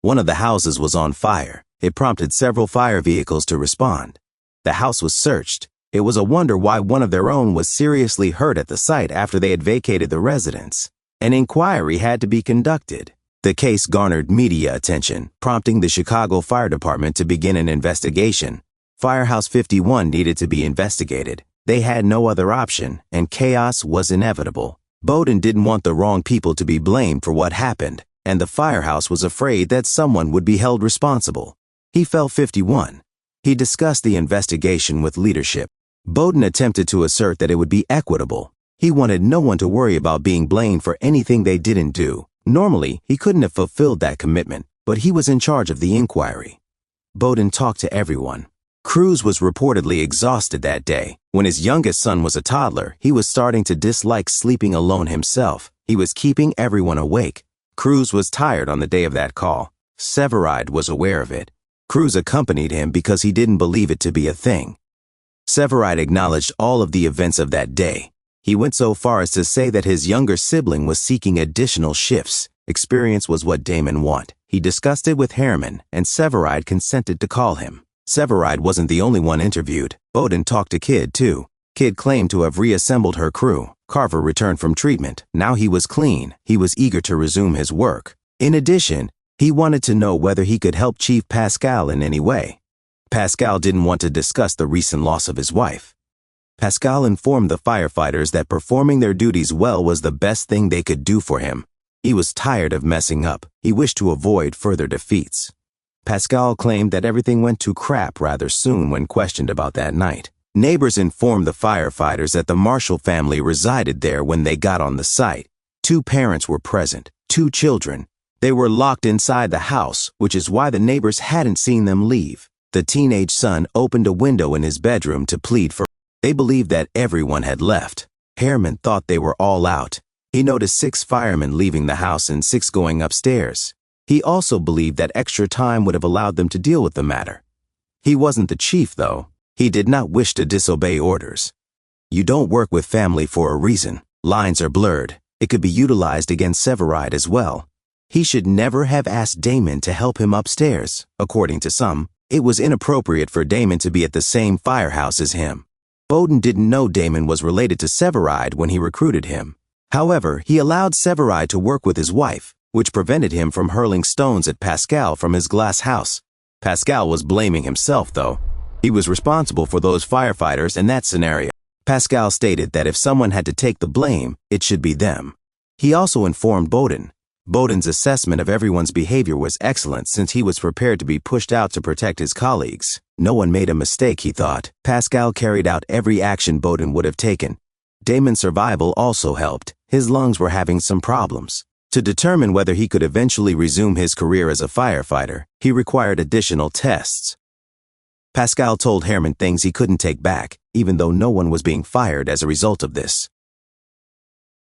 One of the houses was on fire. It prompted several fire vehicles to respond. The house was searched. It was a wonder why one of their own was seriously hurt at the site after they had vacated the residence. An inquiry had to be conducted. The case garnered media attention, prompting the Chicago Fire Department to begin an investigation. Firehouse 51 needed to be investigated. They had no other option, and chaos was inevitable. Boden didn't want the wrong people to be blamed for what happened, and the firehouse was afraid that someone would be held responsible. He felt 51. He discussed the investigation with leadership. Boden attempted to assert that it would be equitable. He wanted no one to worry about being blamed for anything they didn't do. Normally, he couldn't have fulfilled that commitment, but he was in charge of the inquiry. Boden talked to everyone. Cruz was reportedly exhausted that day. When his youngest son was a toddler, he was starting to dislike sleeping alone himself. He was keeping everyone awake. Cruz was tired on the day of that call. Severide was aware of it. Cruz accompanied him because he didn't believe it to be a thing. Severide acknowledged all of the events of that day. He went so far as to say that his younger sibling was seeking additional shifts. Experience was what Damon wanted. He discussed it with Harriman, and Severide consented to call him. Severide wasn't the only one interviewed. Boden talked to Kidd, too. Kidd claimed to have reassembled her crew. Carver returned from treatment. Now he was clean. He was eager to resume his work. In addition, he wanted to know whether he could help Chief Pascal in any way. Pascal didn't want to discuss the recent loss of his wife. Pascal informed the firefighters that performing their duties well was the best thing they could do for him. He was tired of messing up. He wished to avoid further defeats. Pascal claimed that everything went to crap rather soon when questioned about that night. Neighbors informed the firefighters that the Marshall family resided there when they got on the site. 2 parents were present, 2 children. They were locked inside the house, which is why the neighbors hadn't seen them leave. The teenage son opened a window in his bedroom to plead for. They believed that everyone had left. Harriman thought they were all out. He noticed 6 firemen leaving the house and 6 going upstairs. He also believed that extra time would have allowed them to deal with the matter. He wasn't the chief, though. He did not wish to disobey orders. You don't work with family for a reason. Lines are blurred. It could be utilized against Severide as well. He should never have asked Damon to help him upstairs, according to some. It was inappropriate for Damon to be at the same firehouse as him. Boden didn't know Damon was related to Severide when he recruited him. However, he allowed Severide to work with his wife, which prevented him from hurling stones at Pascal from his glass house. Pascal was blaming himself, though. He was responsible for those firefighters in that scenario. Pascal stated that if someone had to take the blame, it should be them. He also informed Boden. Boden's assessment of everyone's behavior was excellent since he was prepared to be pushed out to protect his colleagues. No one made a mistake, he thought. Pascal carried out every action Boden would have taken. Damon's survival also helped. His lungs were having some problems. To determine whether he could eventually resume his career as a firefighter, he required additional tests. Pascal told Harriman things he couldn't take back, even though no one was being fired as a result of this.